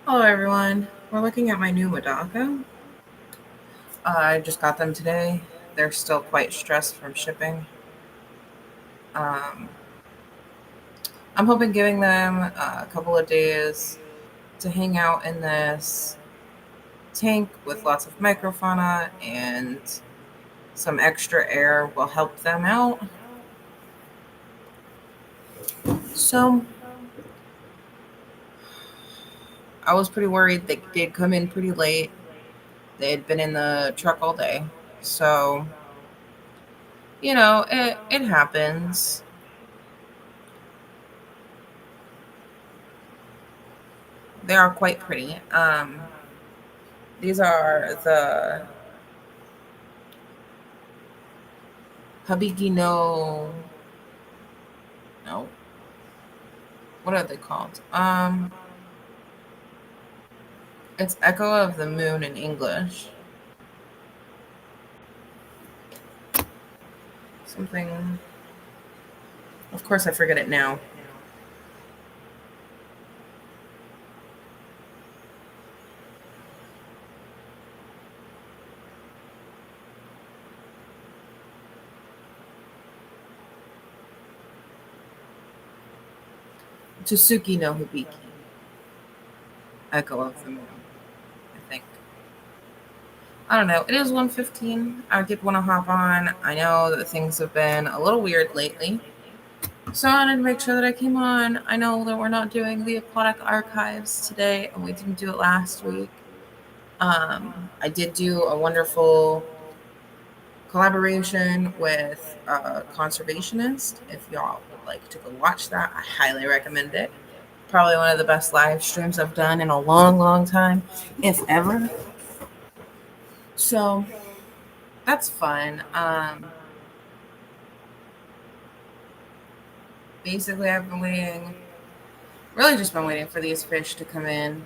Hello, everyone. We're looking at my new Medaka. I just got them today. They're still quite stressed from shipping. Um, I'm hoping giving them a couple of days to hang out in this tank with lots of microfauna and some extra air will help them out. So I was pretty worried. They did come in pretty late. They had been in the truck all day. So, it happens. They are quite pretty. These are the Habigi no, what are they called? It's Echo of the Moon in English. Something. Of course, I forget it now. Tsuki no Hibiki, Echo of the Moon. I think. I don't know. It is 1:15. I did want to hop on. I know that things have been a little weird lately. So I wanted to make sure that I came on. I know that we're not doing the aquatic archives today, and we didn't do it last week. I did do a wonderful collaboration with a conservationist. If y'all would like to go watch that, I highly recommend it. Probably one of the best live streams I've done in a long, long time, if ever. So that's fun. Basically, I've been waiting, really just been waiting for these fish to come in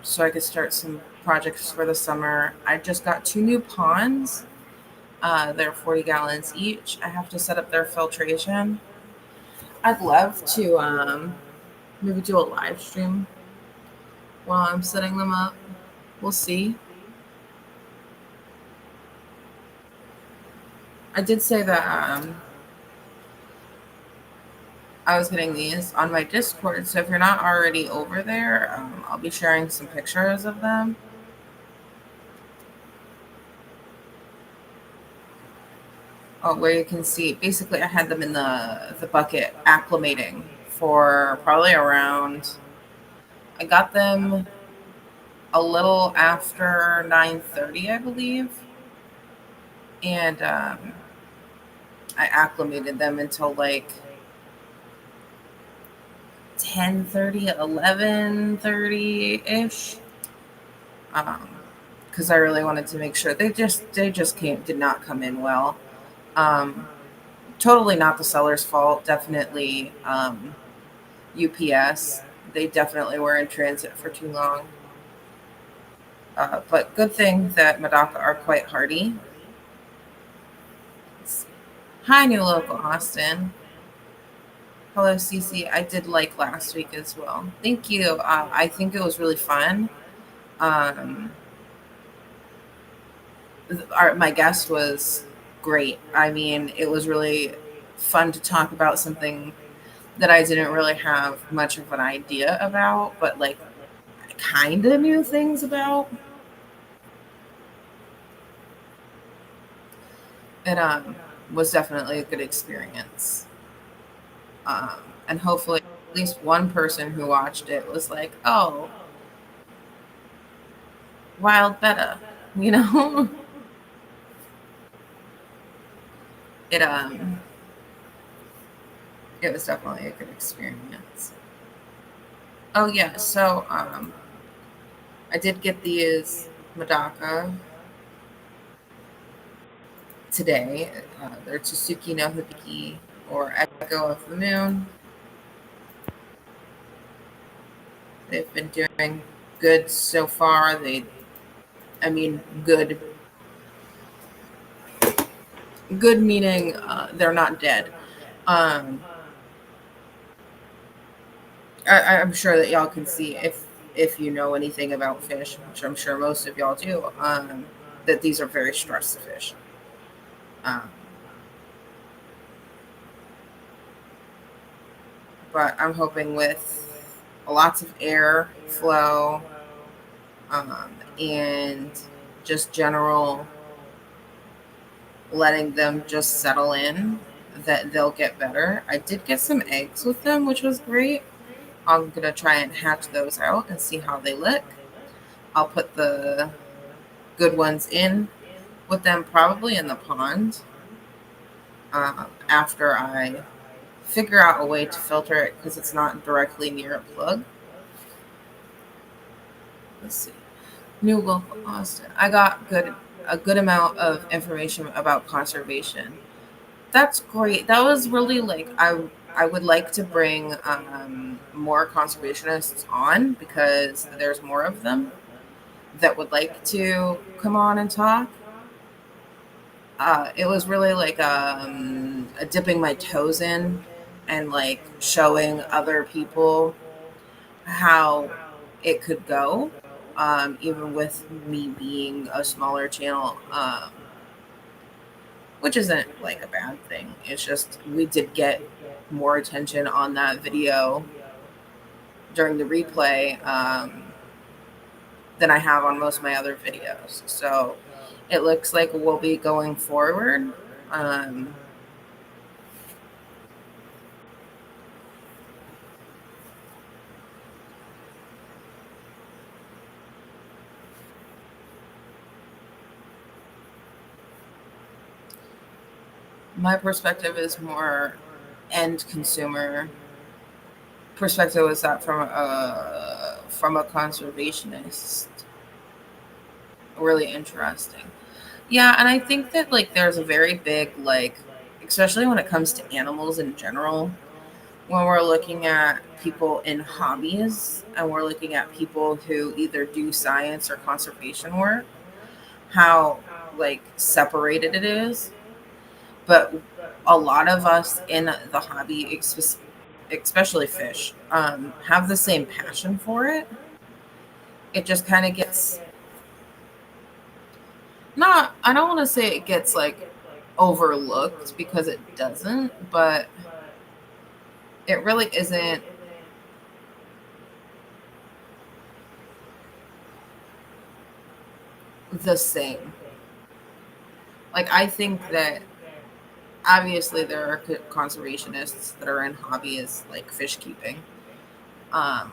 so I could start some projects for the summer. I just got two new ponds. They're 40 gallons each. I have to set up their filtration. I'd love to maybe do a live stream while I'm setting them up. We'll see. I did say that I was getting these on my Discord, so if you're not already over there, I'll be sharing some pictures of them. Oh, where you can see, basically, I had them in the bucket acclimating for probably around. I got them a little after 9:30, I believe, and I acclimated them until like 10:30, 11:30 ish. Because I really wanted to make sure they just did not come in well. Um, Totally not the seller's fault. Definitely UPS. They definitely were in transit for too long. But good thing that Medaka are quite hardy. Hi, new local Austin. Hello, Cece. I did like last week as well. Thank you. I think it was really fun. Um, my guest was great. I mean, it was really fun to talk about something that I didn't really have much of an idea about, but like I kind of knew things about. It was definitely a good experience. Um, and hopefully, at least one person who watched it was like, "Oh, wild betta," you know. it it was definitely a good experience. Oh yeah, so I did get these Medaka today. They're Tsuki no Hibiki or Echo of the Moon. They've been doing good so far. I mean, good meaning they're not dead. Um, I'm sure that y'all can see if you know anything about fish, which I'm sure most of y'all do, that these are very stressed fish. Um, but I'm hoping with lots of air flow, and just general letting them just settle in, that they'll get better. I did get some eggs with them, which was great. I'm gonna try and hatch those out and see how they look. I'll put the good ones in with them probably in the pond, after I figure out a way to filter it because it's not directly near a plug. Let's see. New local Austin. I got a good amount of information about conservation. That's great. That was really like I would like to bring more conservationists on because there's more of them that would like to come on and talk. It was really like a dipping my toes in and like showing other people how it could go, even with me being a smaller channel, which isn't like a bad thing. It's just we did get more attention on that video during the replay, than I have on most of my other videos. So it looks like we'll be going forward. Um, my perspective is more end consumer perspective. Was that from a conservationist? Really interesting. Yeah, and I think that like there's a very big like, especially when it comes to animals in general, when we're looking at people in hobbies and we're looking at people who either do science or conservation work, how like separated it is. But a lot of us in the hobby, especially fish, have the same passion for it. It just kind of gets not, I don't want to say it gets like overlooked because it doesn't, but it really isn't the same. Like, I think that obviously there are conservationists that are in hobbies like fish keeping. Um,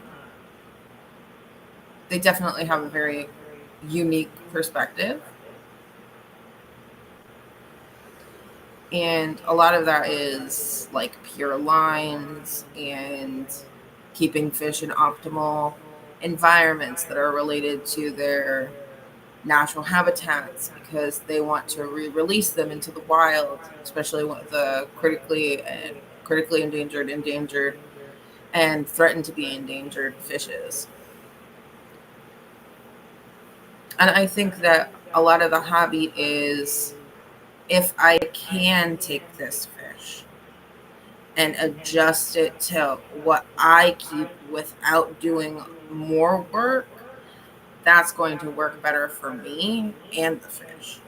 they definitely have a very unique perspective. And a lot of that is like pure lines and keeping fish in optimal environments that are related to their natural habitats because they want to re-release them into the wild, especially with the critically endangered, and threatened to be endangered fishes. And I think that a lot of the hobby is if I can take this fish and adjust it to what I keep without doing more work, that's going to work better for me and the fish.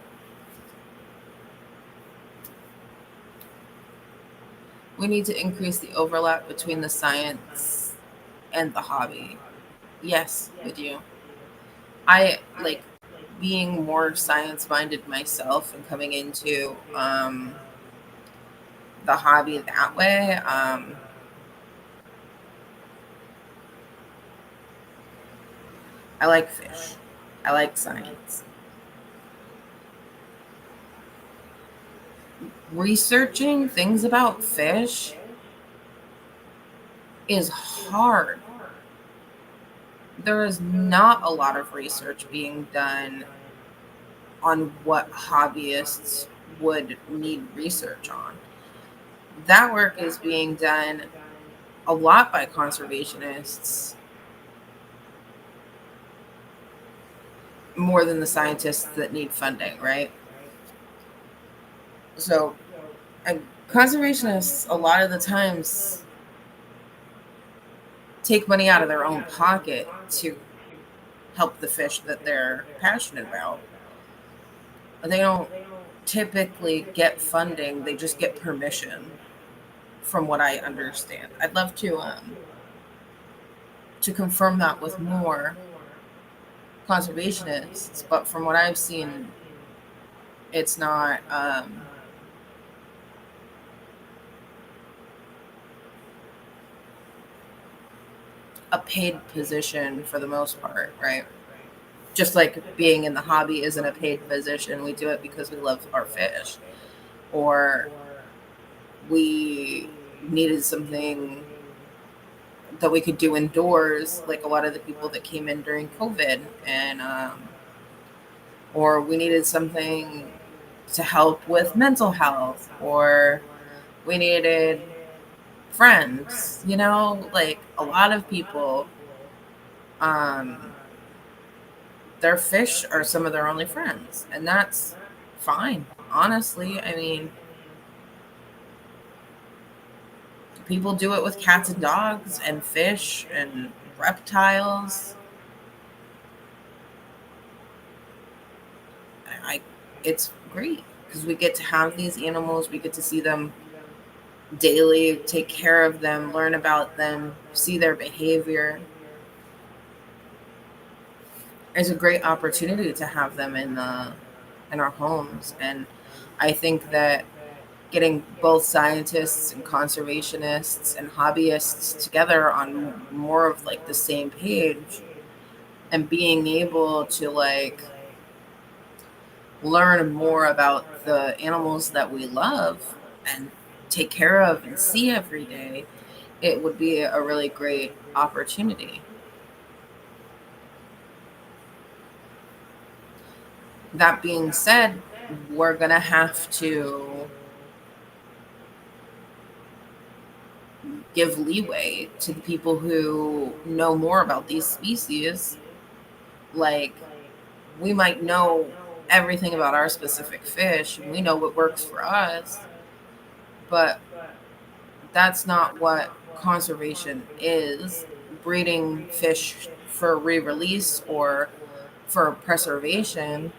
We need to increase the overlap between the science and the hobby. Yes, we do. I like being more science minded myself and coming into the hobby that way. I like fish. I like science. Researching things about fish is hard. There is not a lot of research being done on what hobbyists would need research on. That work is being done a lot by conservationists more than the scientists that need funding, right? So, and conservationists, a lot of the times, take money out of their own pocket to help the fish that they're passionate about. They don't typically get funding, they just get permission, from what I understand. I'd love to confirm that with more conservationists, but from what I've seen, it's not a paid position for the most part, right? Just like being in the hobby isn't a paid position. We do it because we love our fish, or we needed something that we could do indoors, like a lot of the people that came in during COVID, and or we needed something to help with mental health, or we needed friends, like a lot of people, um, their fish are some of their only friends, and that's fine. Honestly, I mean, people do it with cats and dogs and fish and reptiles. I It's great because we get to have these animals, we get to see them daily, take care of them, learn about them, see their behavior. It's a great opportunity to have them in our homes, and I think that getting both scientists and conservationists and hobbyists together on more of like the same page, and being able to like learn more about the animals that we love and take care of and see every day, it would be a really great opportunity. That being said, we're going to have to give leeway to the people who know more about these species. Like, we might know everything about our specific fish, and we know what works for us, but that's not what conservation is. Breeding fish for re-release or for preservation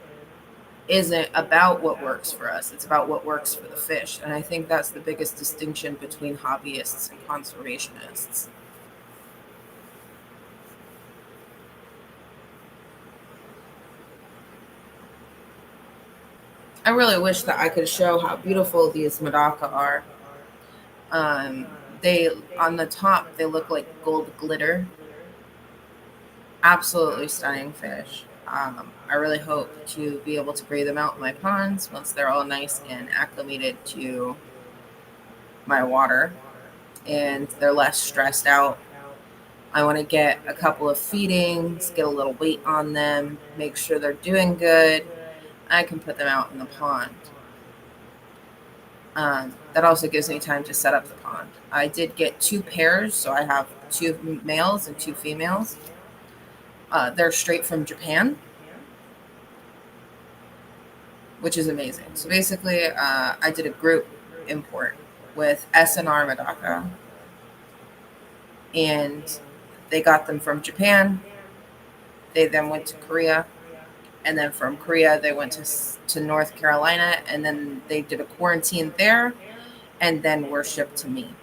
isn't about what works for us. It's about what works for the fish. And I think that's the biggest distinction between hobbyists and conservationists. I really wish that I could show how beautiful these Medaka are. Um, they, on the top, they look like gold glitter. Absolutely stunning fish. I really hope to be able to breed them out in my ponds once they're all nice and acclimated to my water and they're less stressed out. I want to get a couple of feedings, get a little weight on them, make sure they're doing good. I can put them out in the pond. That also gives me time to set up the pond. I did get 2 pairs, so I have 2 males and 2 females. They're straight from Japan, which is amazing. So basically, I did a group import with SNR Medaka, and they got them from Japan. They then went to Korea, and then from Korea they went to North Carolina, and then they did a quarantine there, and then were shipped to me.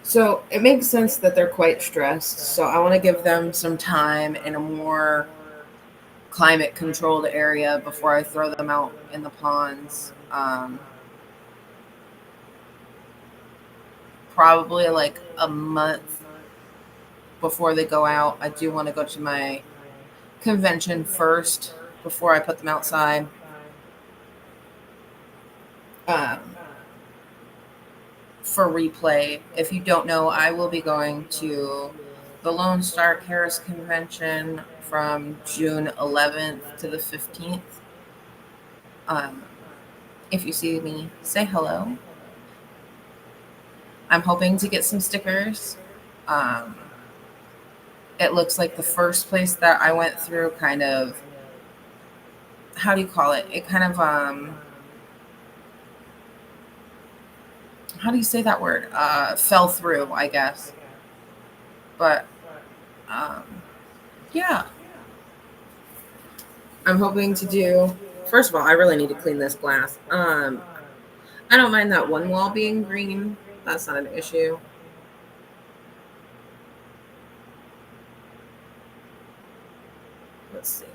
So it makes sense that they're quite stressed. So I want to give them some time in a more climate controlled area before I throw them out in the ponds. Probably like a month before they go out. I do want to go to my convention first before I put them outside. For replay, if you don't know, I will be going to the Lone Star Keras convention from June 11th to the 15th. If you see me, say hello. I'm hoping to get some stickers. It looks like the first place that I went through kind of, how do you call it? It kind of, how do you say that word? Fell through, I guess. But yeah, I'm hoping to do. First of all, I really need to clean this glass. I don't mind that one wall being green. That's not an issue. Let's see.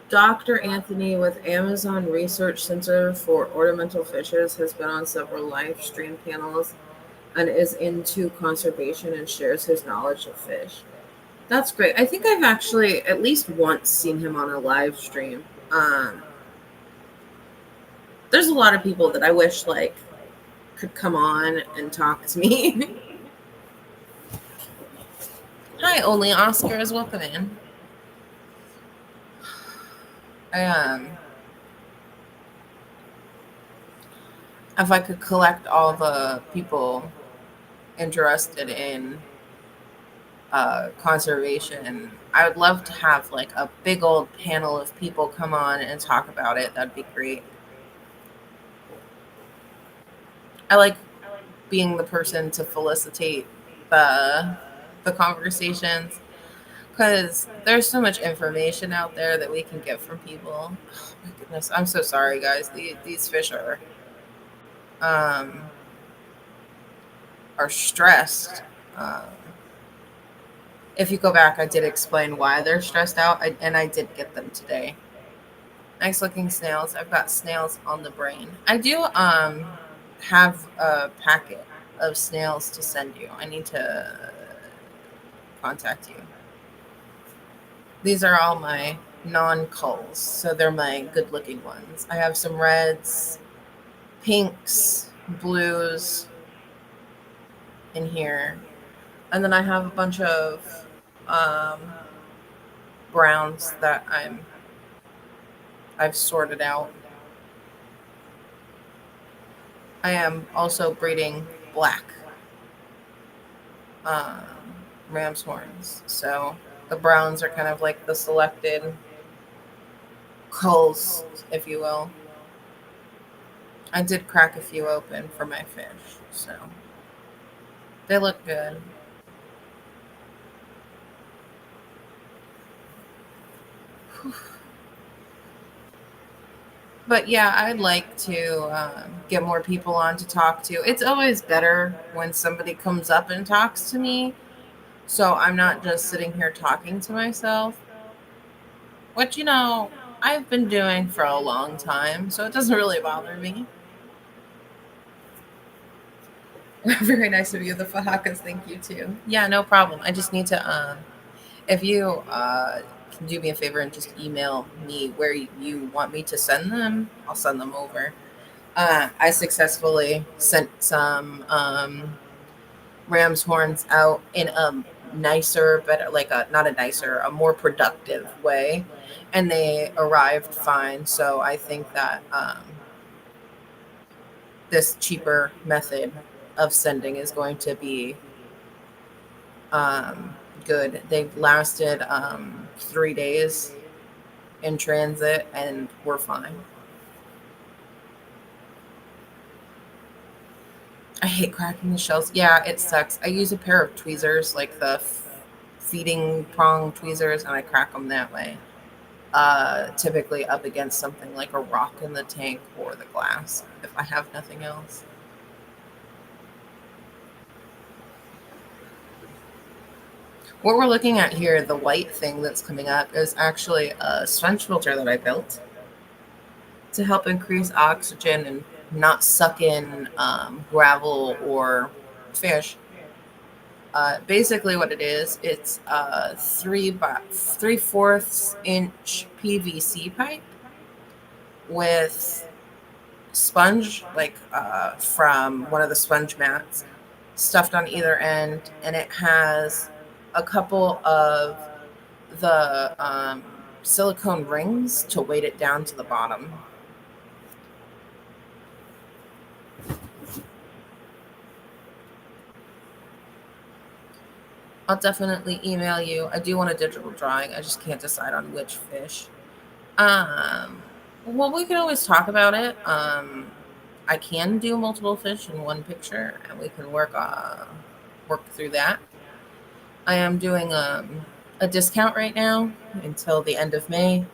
Dr. Anthony with Amazon Research Center for Ornamental Fishes has been on several live stream panels and is into conservation and shares his knowledge of fish. That's great. I think I've actually at least once seen him on a live stream. There's a lot of people that I wish like could come on and talk to me. Hi, only Oscar is welcome in. If I could collect all the people interested in conservation, I would love to have like a big old panel of people come on and talk about it. That'd be great. I like being the person to felicitate the conversations because there's so much information out there that we can get from people. Oh my goodness, I'm so sorry, guys. These fish are stressed. If you go back, I did explain why they're stressed out, and I did get them today. Nice looking snails. I've got snails on the brain. I do have a packet of snails to send you. I need to contact you. These are all my non-culls, so they're my good-looking ones. I have some reds, pinks, blues in here, and then I have a bunch of browns that I've sorted out. I am also breeding black ram's horns, so the browns are kind of like the selected culls, if you will. I did crack a few open for my fish, so they look good. But yeah, I'd like to get more people on to talk to. It's always better when somebody comes up and talks to me, so I'm not just sitting here talking to myself, which, I've been doing for a long time, so it doesn't really bother me. Very nice of you, the Fahakas. Thank you too. Yeah, no problem. I just need to, if you can do me a favor and just email me where you want me to send them, I'll send them over. I successfully sent some ram's horns out in a nicer, better, like not a nicer, a more productive way, and they arrived fine. So I think that this cheaper method of sending is going to be good. They've lasted 3 days in transit and we're fine. I hate cracking the shells. Yeah, it sucks. I use a pair of tweezers, like the feeding prong tweezers, and I crack them that way. Typically up against something like a rock in the tank or the glass, if I have nothing else. What we're looking at here, the white thing that's coming up, is actually a sponge filter that I built to help increase oxygen and not suck in gravel or fish. Basically what it is, it's a 3/4 inch PVC pipe with sponge, like from one of the sponge mats, stuffed on either end, and it has a couple of the silicone rings to weight it down to the bottom. I'll definitely email you. I do want a digital drawing. I just can't decide on which fish. Well, we can always talk about it. I can do multiple fish in one picture, and we can work through that. I am doing a discount right now until the end of May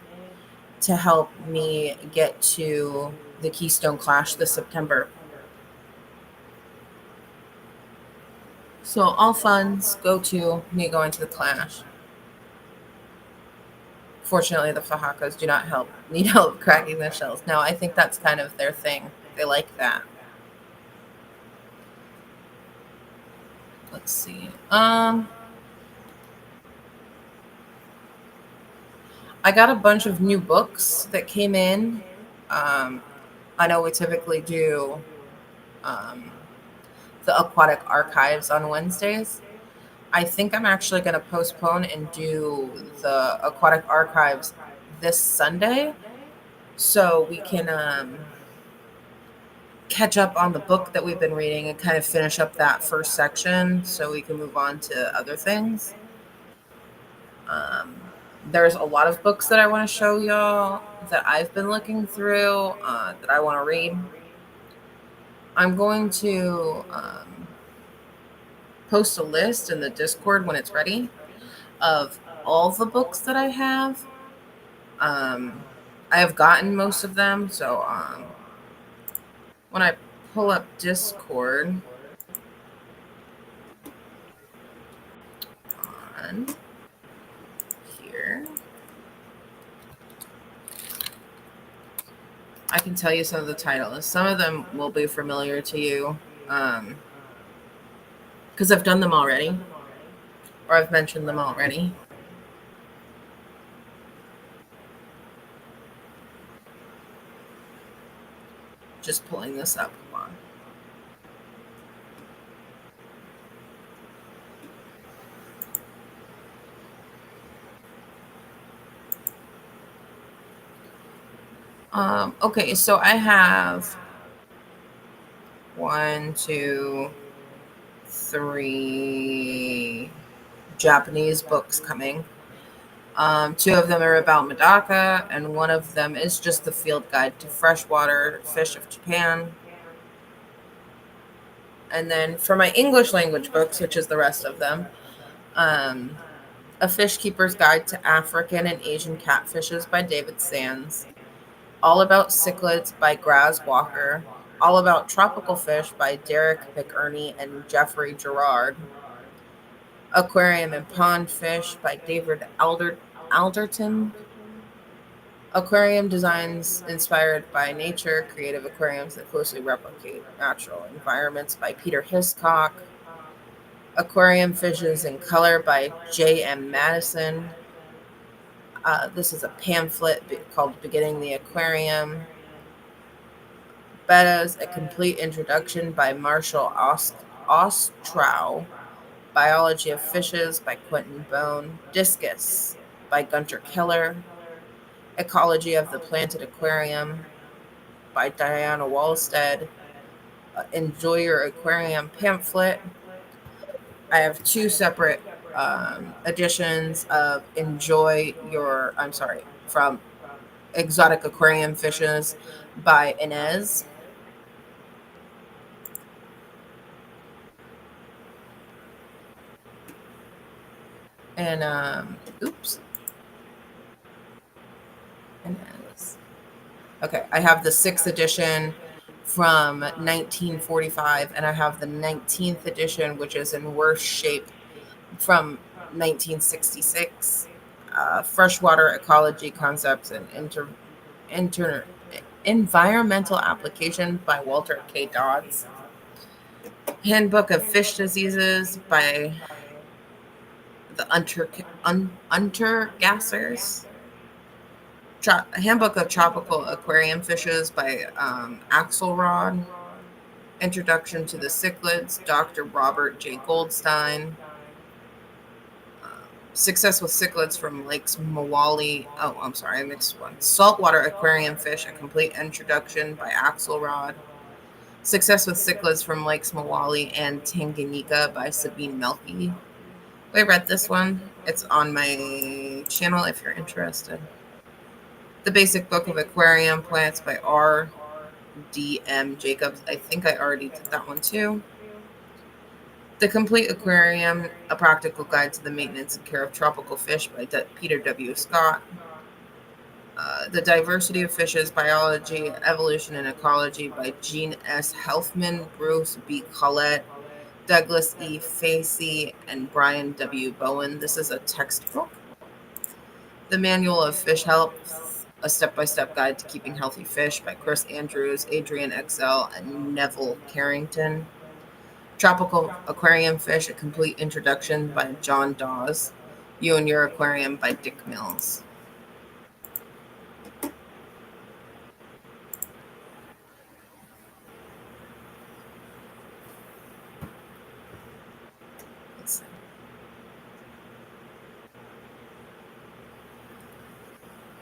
to help me get to the Keystone Clash this September. So all funds go to me going to the Clash. Fortunately, the Fahakas do not need help cracking their shells. Now, I think that's kind of their thing. They like that. Let's see. I got a bunch of new books that came in. Um, I know we typically do um, the Aquatic Archives on Wednesdays. I think I'm actually going to postpone and do the Aquatic Archives this Sunday so we can catch up on the book that we've been reading and kind of finish up that first section so we can move on to other things. Um, there's a lot of books that I want to show y'all that I've been looking through that I want to read. I'm going to post a list in the Discord when it's ready of all the books that I have. I have gotten most of them, so when I pull up Discord on here, I can tell you some of the titles. Some of them will be familiar to you because I've done them already, or I've mentioned them already. Just pulling this up. Come on. Okay, so I have 1, 2, 3 Japanese books coming. 2 of them are about Medaka, and one of them is just the field guide to freshwater fish of Japan. And then for my English language books, which is the rest of them, A Fish Keeper's Guide to African and Asian Catfishes by David Sands, All About Cichlids by Graz Walker, All About Tropical Fish by Derek McErney and Jeffrey Gerard, Aquarium and Pond Fish by David Alderton, Aquarium Designs Inspired by Nature, Creative Aquariums that Closely Replicate Natural Environments by Peter Hiscock, Aquarium Fishes in Color by J.M. Madison. This is a pamphlet called Beginning the Aquarium. Bettas, A Complete Introduction by Marshall Ostrow. Biology of Fishes by Quentin Bone. Discus by Gunter Keller. Ecology of the Planted Aquarium by Diana Walstead. Enjoy Your Aquarium pamphlet. I have 2 separate editions of from Exotic Aquarium Fishes by Inez. And Inez. Okay, I have the 6th edition from 1945, and I have the 19th edition, which is in worse shape, from 1966. Freshwater Ecology Concepts and Environmental Application by Walter K. Dodds. Handbook of Fish Diseases by the Untergassers. Handbook of Tropical Aquarium Fishes by Axelrod. Introduction to the Cichlids, Dr. Robert J. Goldstein. Success with Cichlids from Lakes Mawali. Oh, I'm sorry, I mixed one. Saltwater Aquarium Fish, A Complete Introduction by Axelrod. Success with Cichlids from Lakes Mawali and Tanganyika by Sabine Melky. I read this one. It's on my channel if you're interested. The Basic Book of Aquarium Plants by R.D.M. Jacobs. I think I already did that one too. The Complete Aquarium, A Practical Guide to the Maintenance and Care of Tropical Fish by Peter W. Scott. The Diversity of Fishes, Biology, Evolution, and Ecology by Gene S. Helfman, Bruce B. Collette, Douglas E. Facey, and Brian W. Bowen. This is a textbook. The Manual of Fish Health, A Step-by-Step Guide to Keeping Healthy Fish by Chris Andrews, Adrian Excel, and Neville Carrington. Tropical Aquarium Fish, A Complete Introduction by John Dawes. You and Your Aquarium by Dick Mills. Let's see.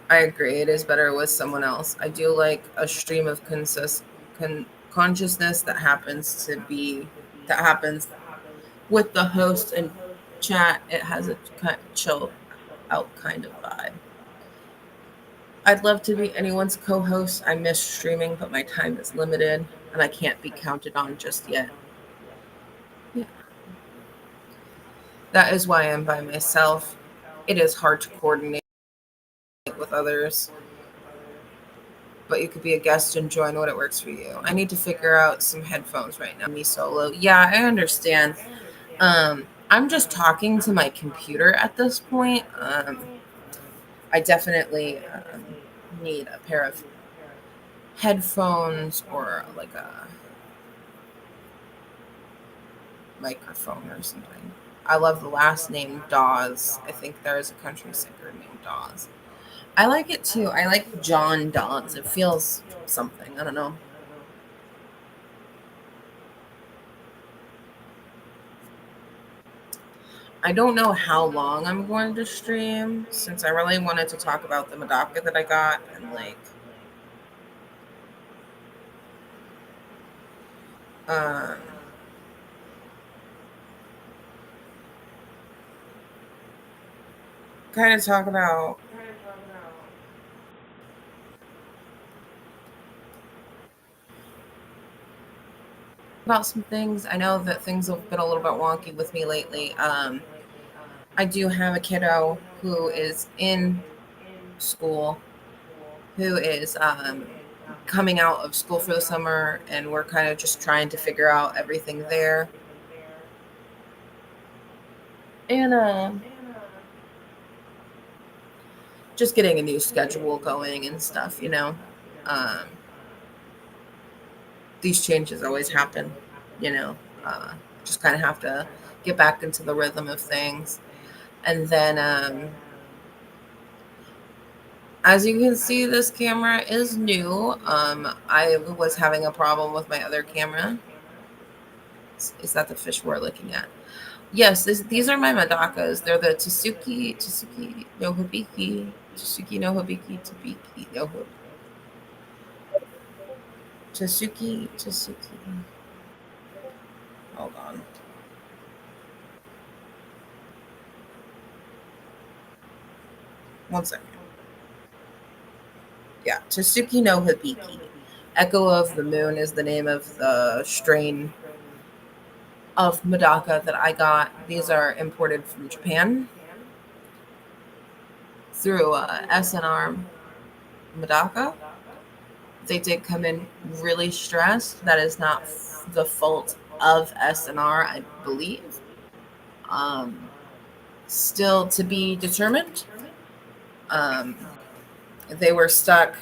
I agree. It is better with someone else. I do like a stream of consciousness that happens with the host and chat. It has a kind of chill out kind of vibe. I'd love to be anyone's co-host. I miss streaming, but my time is limited and I can't be counted on just yet. Yeah. That is why I'm by myself. It is hard to coordinate with others, but you could be a guest and join when it works for you. I need to figure out some headphones right now. Me solo. Yeah, I understand. I'm just talking to my computer at this point. I definitely need a pair of headphones or like a microphone or something. I love the last name Dawes. I think there's a country singer named Dawes. I like it too. I like John Dawes. It feels something. I don't know. I don't know how long I'm going to stream since I really wanted to talk about the Medaka that I got and like kind of talk about some things. I know that things have been a little bit wonky with me lately. I do have a kiddo who is in school, who is coming out of school for the summer, and we're kind of just trying to figure out everything there. And just getting a new schedule going and stuff, you know. Um, these changes always happen, you know. Just kind of have to get back into the rhythm of things. And then, as you can see, this camera is new. I was having a problem with my other camera. Is that the fish we're looking at? Yes, these are my Madakas. They're the Tsuki no Hibiki, Tsuki no Hibiki, Tabiki no Tsuki. Hold on. One second. Yeah, Tsuki no Hibiki. Echo of the Moon is the name of the strain of Medaka that I got. These are imported from Japan through SNR Medaka. They did come in really stressed. That is not the fault of SNR, I believe. Still to be determined. They were stuck.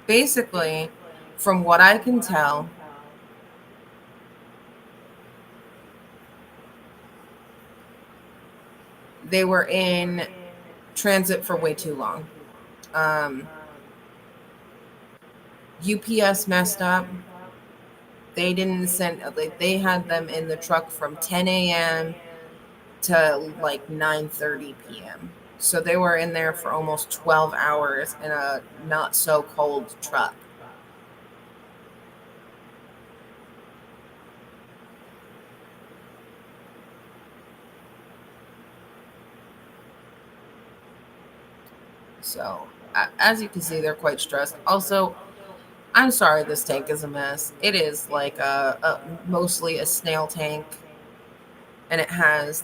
Basically, from what I can tell, they were in transit for way too long. UPS messed up. They didn't send, like, they had them in the truck from 10 a.m. to like 9:30 p.m. So they were in there for almost 12 hours in a not so cold truck. So, as you can see, they're quite stressed. Also, I'm sorry this tank is a mess. It is like a mostly a snail tank, and it has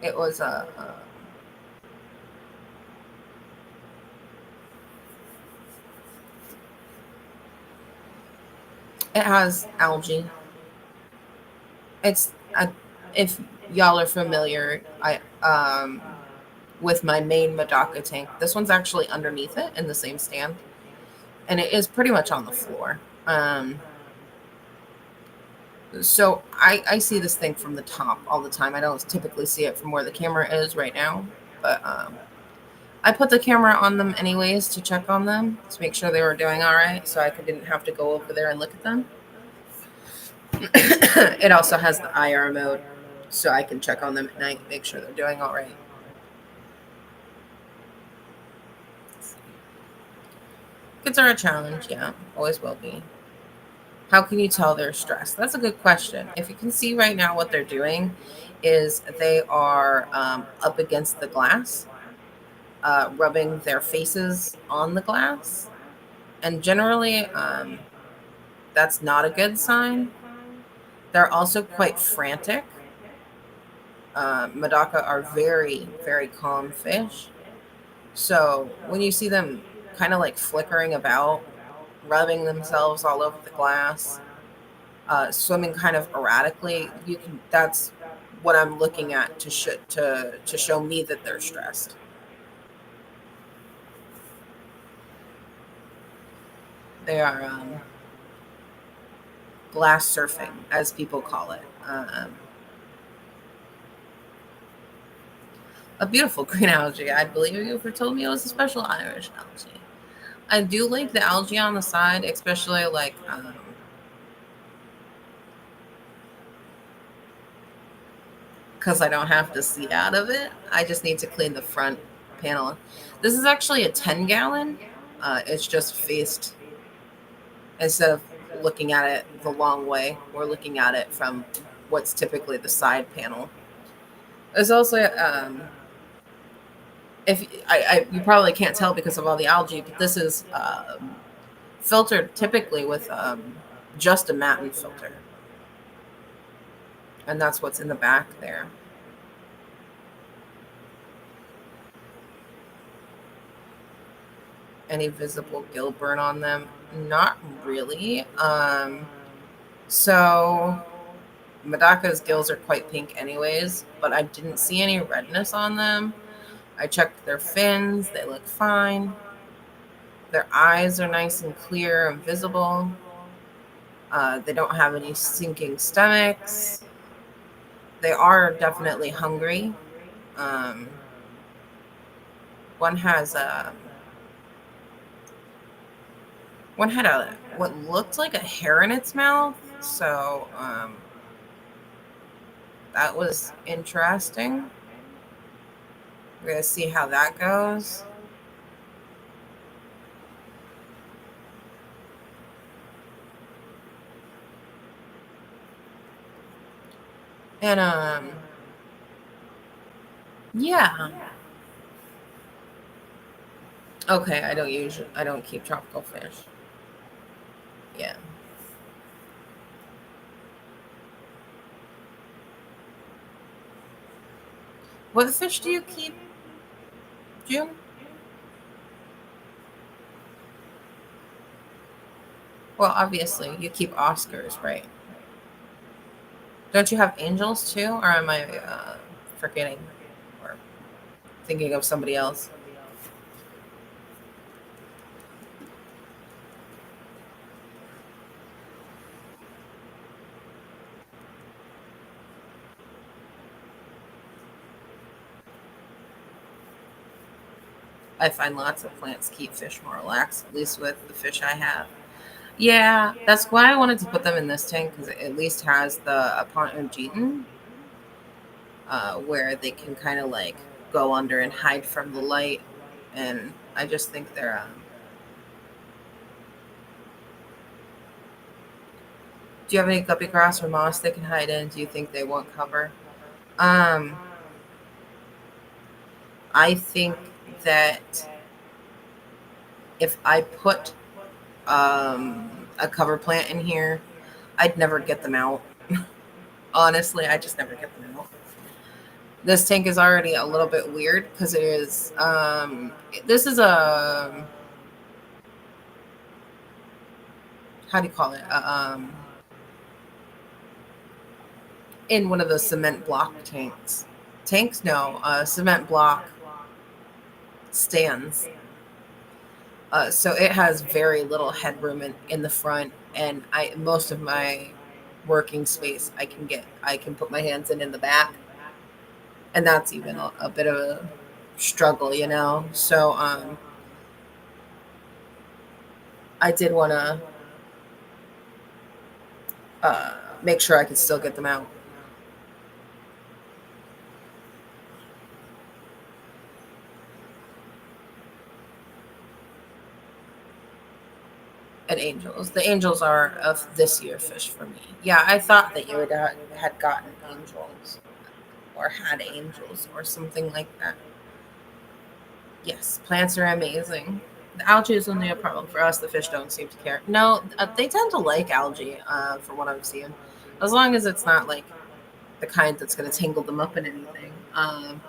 it was it has algae. It's if y'all are familiar, I with my main Medaka tank. This one's actually underneath it in the same stand, and it is pretty much on the floor. So I see this thing from the top all the time. I don't typically see it from where the camera is right now, but I put the camera on them anyways to check on them to make sure they were doing all right, so didn't have to go over there and look at them. It also has the IR mode, so I can check on them at night, make sure they're doing all right. Kids are a challenge, yeah, always will be. How can you tell they're stressed? That's a good question. If you can see right now, what they're doing is they are up against the glass, rubbing their faces on the glass. And generally, that's not a good sign. They're also quite frantic. Medaka are very, very calm fish. So when you see them kind of like flickering about, rubbing themselves all over the glass, swimming kind of erratically, that's what I'm looking at to show me that they're stressed. They are glass surfing, as people call it. A beautiful green algae. I'd believe you if you told me it was a special Irish algae. I do like the algae on the side, especially like because I don't have to see out of it. I just need to clean the front panel. This is actually a 10-gallon. It's just faced, instead of looking at it the long way, we're looking at it from what's typically the side panel. There's also if you probably can't tell because of all the algae, but this is filtered typically with just a Matten filter, and that's what's in the back there. Any visible gill burn on them? Not really. So Medaka's gills are quite pink anyways, but I didn't see any redness on them. I checked their fins, they look fine. Their eyes are nice and clear and visible. They don't have any sinking stomachs. They are definitely hungry. One has one had what looked like a hair in its mouth, so that was interesting. We're gonna see how that goes. And yeah. Okay, I don't keep tropical fish. Yeah. What fish do you keep, June? Well, obviously, you keep Oscars, right? Don't you have angels too? Or am I forgetting or thinking of somebody else? I find lots of plants keep fish more relaxed, at least with the fish I have. Yeah, that's why I wanted to put them in this tank, because it at least has the Pontoon, where they can kind of like go under and hide from the light. And I just think they're. Do you have any guppy grass or moss they can hide in? Do you think they won't cover? Um, I think that if I put a cover plant in here, I'd never get them out. Honestly, I just never get them out. This tank is already a little bit weird because it is. This is a, how do you call it? In one of the cement block tanks. Tanks, no, cement block stands. So it has very little headroom in the front, and most of my working space I can put my hands in the back, and that's even a bit of a struggle, you know. So I did want to uh, make sure I could still get them out. At Angels, the Angels are of this year fish for me. Yeah, I thought that you had gotten Angels or had Angels or something like that. Yes, plants are amazing. The algae is only a problem for us. The fish don't seem to care. No, they tend to like algae, from what I'm seeing, as long as it's not like the kind that's going to tangle them up in anything. And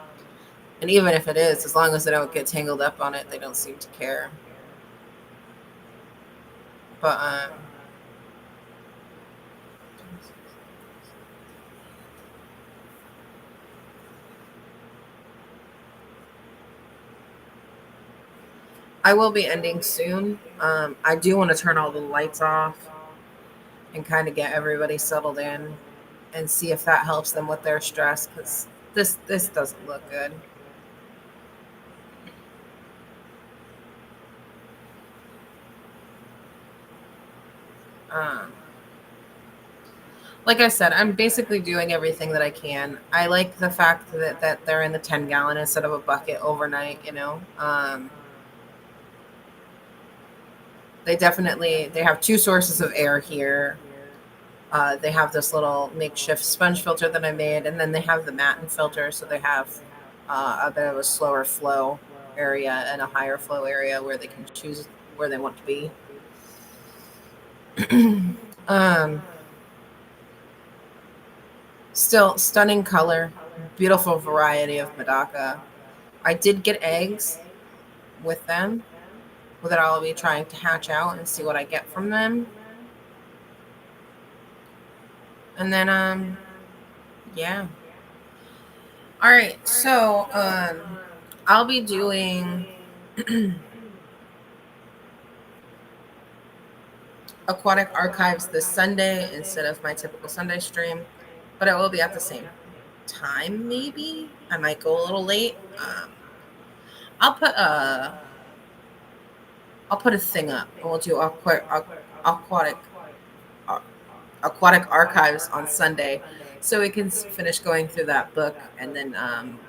even if it is, as long as they don't get tangled up on it, they don't seem to care. But I will be ending soon. I do want to turn all the lights off and kind of get everybody settled in and see if that helps them with their stress, because this doesn't look good. Um, like I said, I'm basically doing everything that I can. I like the fact that they're in the 10-gallon instead of a bucket overnight. You know, they have two sources of air here. They have this little makeshift sponge filter that I made, and then they have the Matten filter, so they have a bit of a slower flow area and a higher flow area where they can choose where they want to be. um, Still stunning color, beautiful variety of Medaka. I did get eggs with them that I'll be trying to hatch out and see what I get from them. And then yeah. All right. So I'll be doing Aquatic Archives this Sunday instead of my typical Sunday stream, but it will be at the same time. Maybe I might go a little late. I'll put a I'll put a thing up, and we'll do aquatic aquatic archives on Sunday, so we can finish going through that book, and then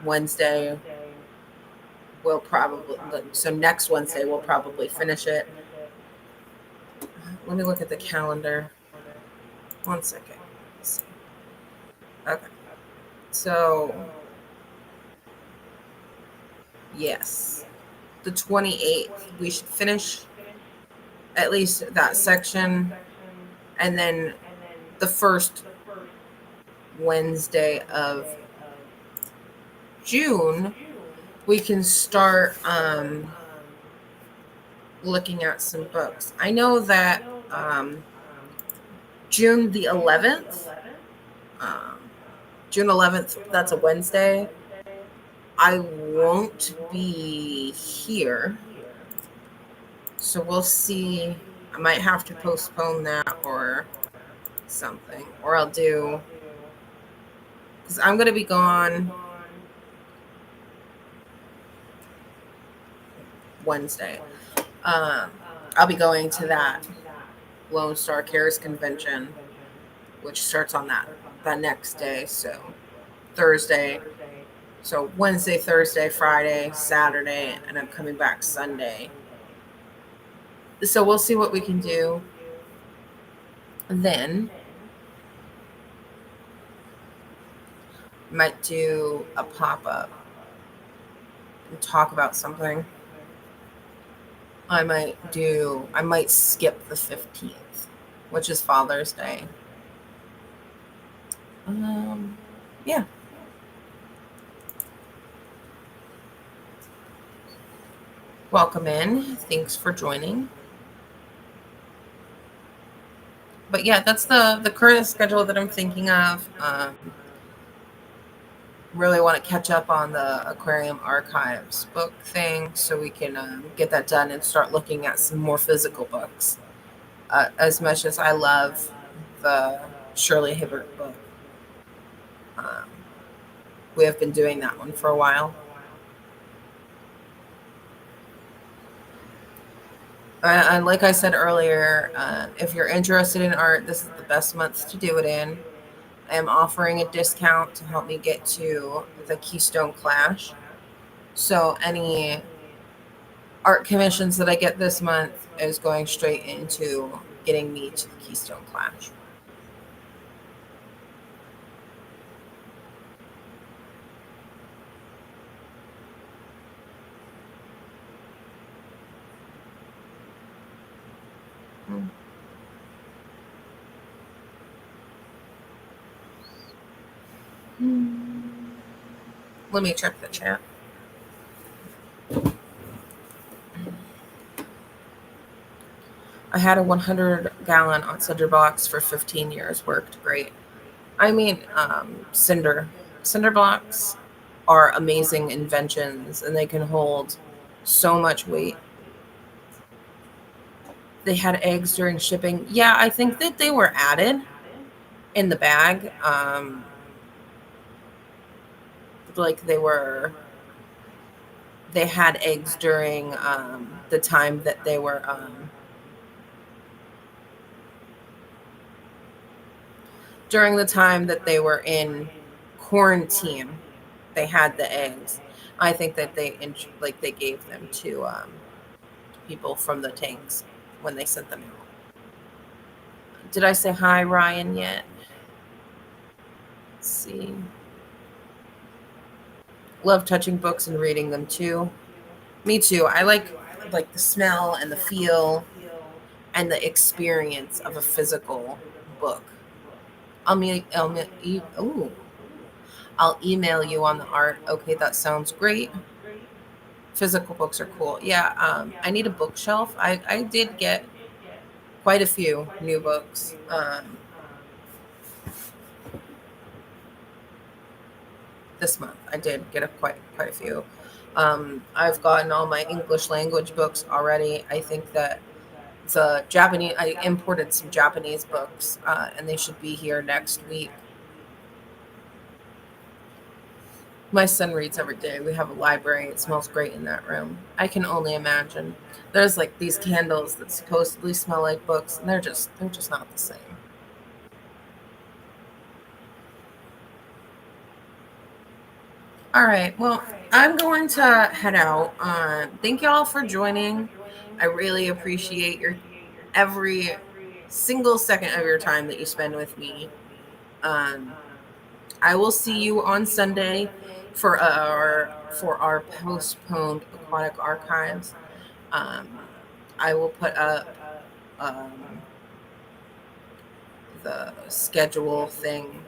Wednesday we'll probably next Wednesday we'll probably finish it. Let me look at the calendar. 1 second. Let's see. Okay. So, yes, the 28th, we should finish at least that section. And then the first Wednesday of June, we can start looking at some books. I know that June the 11th, June 11th, that's a Wednesday. I won't be here. So we'll see. I might have to postpone that or something. Or I'll do, because I'm going to be gone Wednesday. I'll be going to that Lone Star Cares convention, which starts on that next day. So Thursday. So Wednesday, Thursday, Friday, Saturday, and I'm coming back Sunday. So we'll see what we can do. Then might do a pop-up talk about something, I might skip the 15th, which is Father's Day. Yeah. Welcome in. Thanks for joining. But yeah, that's the current schedule that I'm thinking of. Really want to catch up on the Aquarium Archives book thing so we can get that done and start looking at some more physical books. As much as I love the Shirley Hibbert book, um, we have been doing that one for a while. And like I said earlier, if you're interested in art, this is the best month to do it in. I am offering a discount to help me get to the Keystone Clash. So any art commissions that I get this month is going straight into getting me to the Keystone Clash. Let me check the chat. I had a 100-gallon on cinder blocks for 15 years. Worked great. I mean, cinder blocks are amazing inventions, and they can hold so much weight. They had eggs during shipping. Yeah, I think that they were added in the bag. Like they had eggs during the time that they were during the time that they were in quarantine. They had the eggs. I think that they gave them to people from the tanks when they sent them out. Did I say hi, Ryan, yet? Let's see. Love touching books and reading them too. Me too. I like the smell and the feel and the experience of a physical book. I'll email you on the art. Okay, that sounds great. Physical books are cool. Yeah, I need a bookshelf. I did get quite a few new books. This month I did get quite a few. I've gotten all my English language books already. I think that the Japanese, I imported some Japanese books, and they should be here next week. My son reads every day. We have a library. It smells great in that room. I can only imagine. There's like these candles that supposedly smell like books, and they're just not the same. All right. Well, I'm going to head out. Thank y'all for joining. I really appreciate every single second of your time that you spend with me. I will see you on Sunday for our postponed Aquatic Archives. I will put up the schedule thing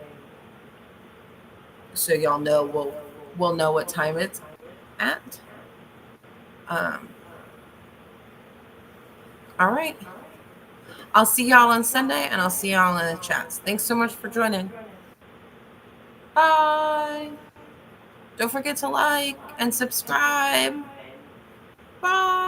so y'all know we'll know what time it's at. All right. I'll see y'all on Sunday, and I'll see y'all in the chats. Thanks so much for joining. Bye. Don't forget to like and subscribe. Bye.